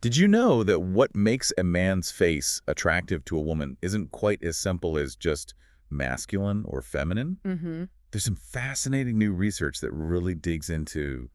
Did you know that what makes a man's face attractive to a woman isn't quite as simple as just masculine or feminine? Mm-hmm. There's some fascinating new research that really digs into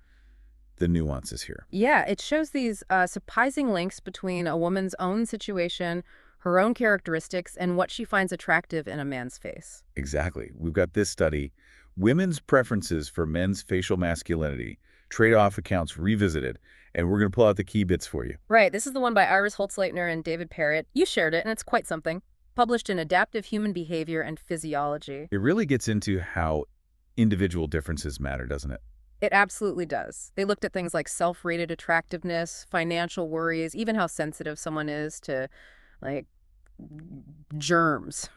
the nuances here. Yeah, it shows these surprising links between a woman's own situation, her own characteristics, and what she finds attractive in a man's face. Exactly. We've got this study, Women's Preferences for Men's Facial Masculinity, Trade-off Accounts Revisited, and we're going to pull out the key bits for you. Right, this is the one by Iris Holtzleitner and David Parrott. You shared it, and it's quite something. Published in Adaptive Human Behavior and Physiology. It really gets into how individual differences matter, doesn't it? It absolutely does. They looked at things like self-rated attractiveness, financial worries, even how sensitive someone is to, like, germs,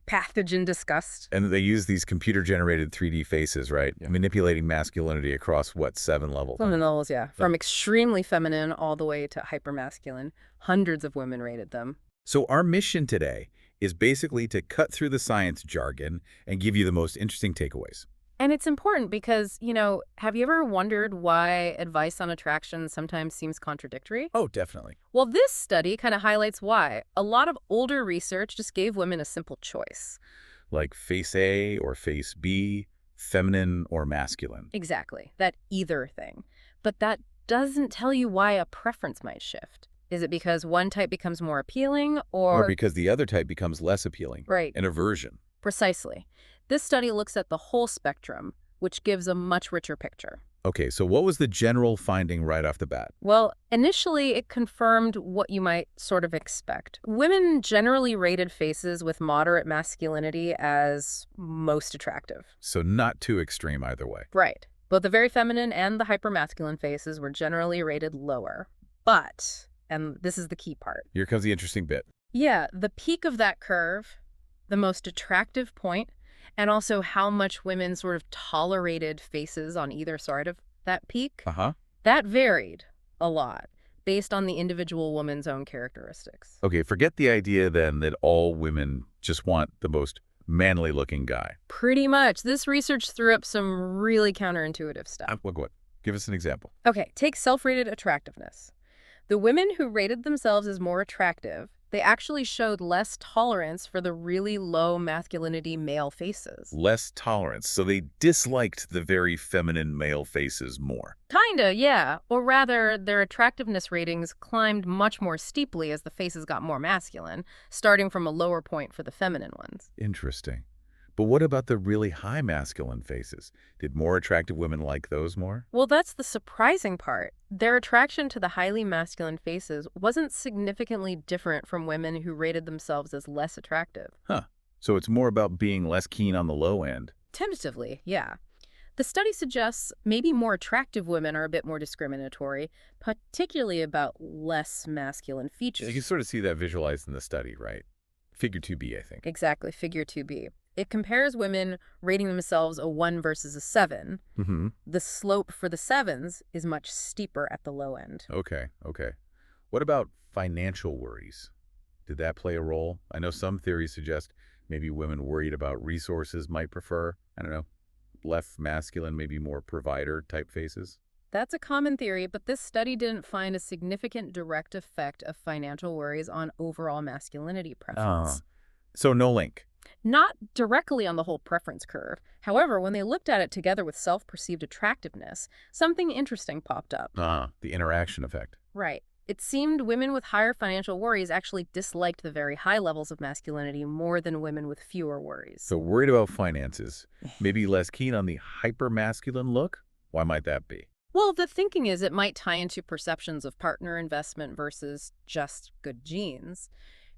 pathogen disgust. And they use these computer-generated 3D faces, right? Yeah. Manipulating masculinity across, what, 7 levels? Some of those, yeah. From extremely feminine all the way to hypermasculine. Hundreds of women rated them. So our mission today is basically to cut through the science jargon and give you the most interesting takeaways. And it's important because, have you ever wondered why advice on attraction sometimes seems contradictory? Oh, definitely. Well, this study kind of highlights why. A lot of older research just gave women a simple choice. Like face A or face B, feminine or masculine. Exactly, that either thing. But that doesn't tell you why a preference might shift. Is it because one type becomes more appealing Or or... because the other type becomes less appealing. Right, An aversion. precisely. This study looks at the whole spectrum, which gives a much richer picture. Okay, so what was the general finding right off the bat? Well, initially, it confirmed what you might sort of expect. Women generally rated faces with moderate masculinity as most attractive. So not too extreme either way. Right. Both the very feminine and the hypermasculine faces were generally rated lower. But, and this is the key part. Here comes the interesting bit. Yeah, the peak of that curve, the most attractive point, and also how much women sort of tolerated faces on either side of that peak, Uh-huh. that varied a lot based on the individual woman's own characteristics. Okay, forget the idea then that all women just want the most manly-looking guy. Pretty much. This research threw up some really counterintuitive stuff. What? Give us an example. Okay, take self-rated attractiveness. The women who rated themselves as more attractive, they actually showed less tolerance for the really low masculinity male faces. Less tolerance, so they disliked the very feminine male faces more. Kinda, yeah. Or rather, their attractiveness ratings climbed much more steeply as the faces got more masculine, starting from a lower point for the feminine ones. Interesting. But what about the really high masculine faces? Did more attractive women like those more? Well, that's the surprising part. Their attraction to the highly masculine faces wasn't significantly different from women who rated themselves as less attractive. Huh. So it's more about being less keen on the low end. Tentatively, yeah. The study suggests maybe more attractive women are a bit more discriminatory, particularly about less masculine You can features. sort of see that visualized in the study, right? Figure 2B, I think. Exactly, figure 2B. It compares women rating themselves a 1 versus a 7. Mm-hmm. The slope for the 7s is much steeper at the low end. Okay. What about financial worries? Did that play a role? I know some theories suggest maybe women worried about resources might prefer, I don't know, less masculine, maybe more provider type faces. That's a common theory, but this study didn't find a significant direct effect of financial worries on overall masculinity preference. So no link. Not directly on the whole preference curve. However, when they looked at it together with self-perceived attractiveness, something interesting popped up. The interaction effect. Right. It seemed women with higher financial worries actually disliked the very high levels of masculinity more than women with fewer worries. So worried about finances, maybe less keen on the hyper-masculine look? Why might that be? Well, the thinking is it might tie into perceptions of partner investment versus just good genes.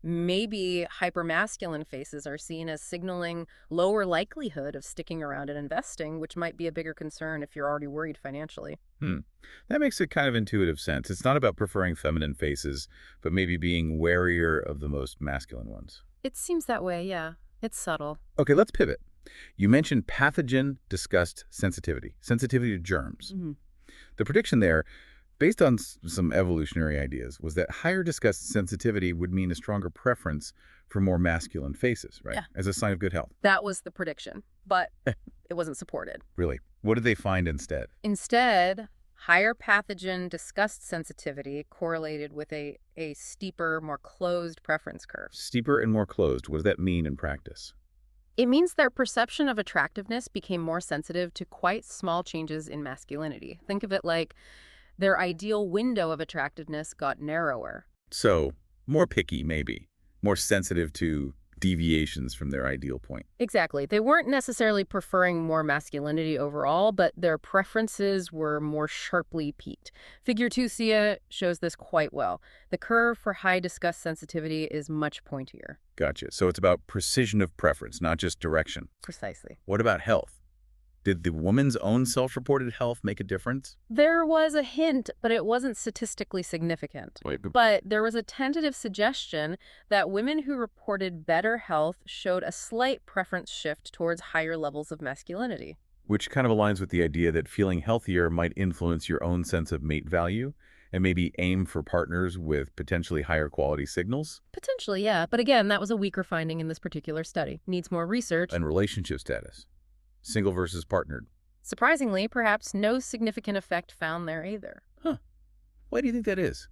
Maybe hypermasculine faces are seen as signaling lower likelihood of sticking around and investing, which might be a bigger concern if you're already worried financially. That makes a kind of intuitive sense. It's not about preferring feminine faces, but maybe being warier of the most masculine ones. It seems that way, yeah. It's subtle. Okay, let's pivot. You mentioned pathogen, disgust, sensitivity to germs. The prediction there, based on some evolutionary ideas, was that higher disgust sensitivity would mean a stronger preference for more masculine faces, right? Yeah. As a sign of good health. That was the prediction, but it wasn't supported. Really. What did they find instead? Instead, Higher pathogen disgust sensitivity correlated with a steeper, more closed preference curve. Steeper and more closed. What does that mean in practice? It means their perception of attractiveness became more sensitive to quite small changes in masculinity. Think of it like their ideal window of attractiveness got narrower. So, more picky, maybe. More sensitive to deviations from their ideal point. Exactly. They weren't necessarily preferring more masculinity overall, but their preferences were more sharply peaked. Figure 2C shows this quite well. The curve for high disgust sensitivity is much pointier. Gotcha. So it's about precision of preference, not just direction. Precisely. What about health? Did the woman's own self-reported health make a difference? There was a hint, but it wasn't statistically significant. But there was a tentative suggestion that women who reported better health showed a slight preference shift towards higher levels of masculinity. Which kind of aligns with the idea that feeling healthier might influence your own sense of mate value and maybe aim for partners with potentially higher quality signals? Potentially, yeah. But again, that was a weaker finding in this particular study. Needs more research. And relationship status. Single versus partnered. Surprisingly, perhaps no significant effect found there either. Huh. Why do you think that is?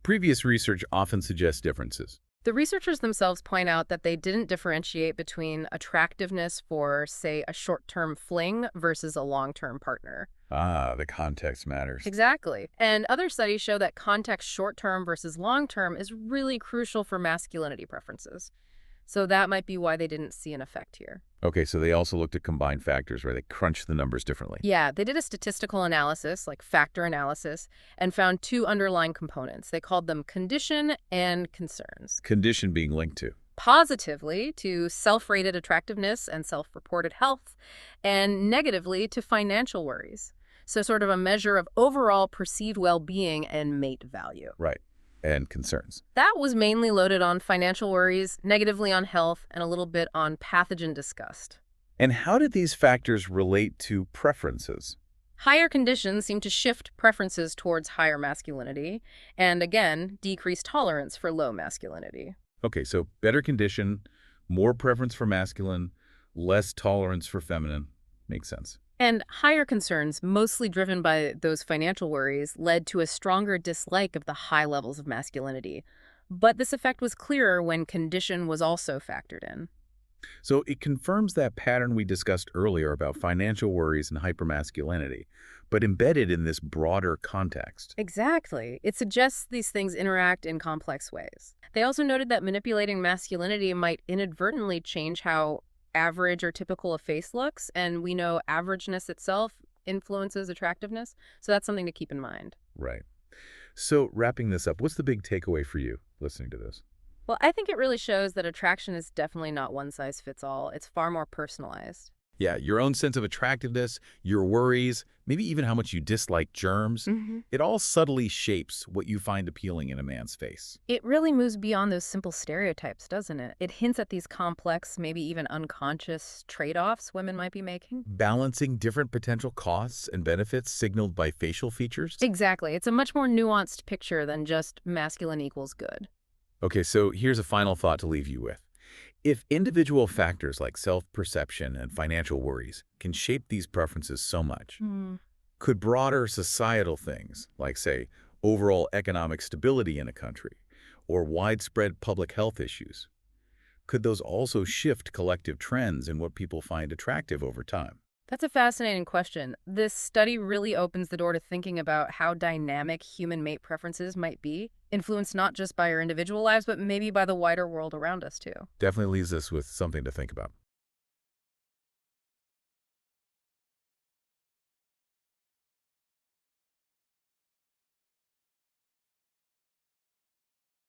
Previous research often suggests differences. The researchers themselves point out that they didn't differentiate between attractiveness for, say, a short-term fling versus a long-term partner. Ah, the context matters. Exactly. And other studies show that context short-term versus long-term is really crucial for masculinity preferences. So that might be why they didn't see an effect here. Okay, so they also looked at combined factors where they crunched the numbers differently. Yeah, they did a statistical analysis, like factor analysis, and found two underlying components. They called them condition and concerns. Condition being linked to. Positively to self-rated attractiveness and self-reported health, and negatively to financial worries. So sort of a measure of overall perceived well-being and mate value. Right. And concerns. That was mainly loaded on financial worries, negatively on health, and a little bit on pathogen disgust. And how did these factors relate to preferences? Higher conditions seem to shift preferences towards higher masculinity, and again, decrease tolerance for low masculinity. Okay, so better condition, more preference for masculine, less tolerance for feminine. Makes sense. And higher concerns, mostly driven by those financial worries, led to a stronger dislike of the high levels of masculinity. But this effect was clearer when condition was also factored in. So it confirms that pattern we discussed earlier about financial worries and hypermasculinity, but embedded in this broader context. Exactly. It suggests these things interact in complex ways. They also noted that manipulating masculinity might inadvertently change how average or typical a face looks, and we know averageness itself influences attractiveness, so that's something to keep in mind. Right. So wrapping this up, what's the big takeaway for you listening to this? Well, I think it really shows that attraction is definitely not one size fits all. It's far more personalized. Yeah, your own sense of attractiveness, your worries, maybe even how much you dislike germs, it all subtly shapes what you find appealing in a man's face. It really moves beyond those simple stereotypes, doesn't it? It hints at these complex, maybe even unconscious trade-offs women might be making. Balancing different potential costs and benefits signaled by facial features? Exactly. It's a much more nuanced picture than just masculine equals good. Okay, so here's a final thought to leave you with. If individual factors like self-perception and financial worries can shape these preferences so much, could broader societal things, like, say, overall economic stability in a country or widespread public health issues, could those also shift collective trends in what people find attractive over time? That's a fascinating question. This study really opens the door to thinking about how dynamic human mate preferences might be, influenced not just by our individual lives, but maybe by the wider world around us, too. Definitely leaves us with something to think about.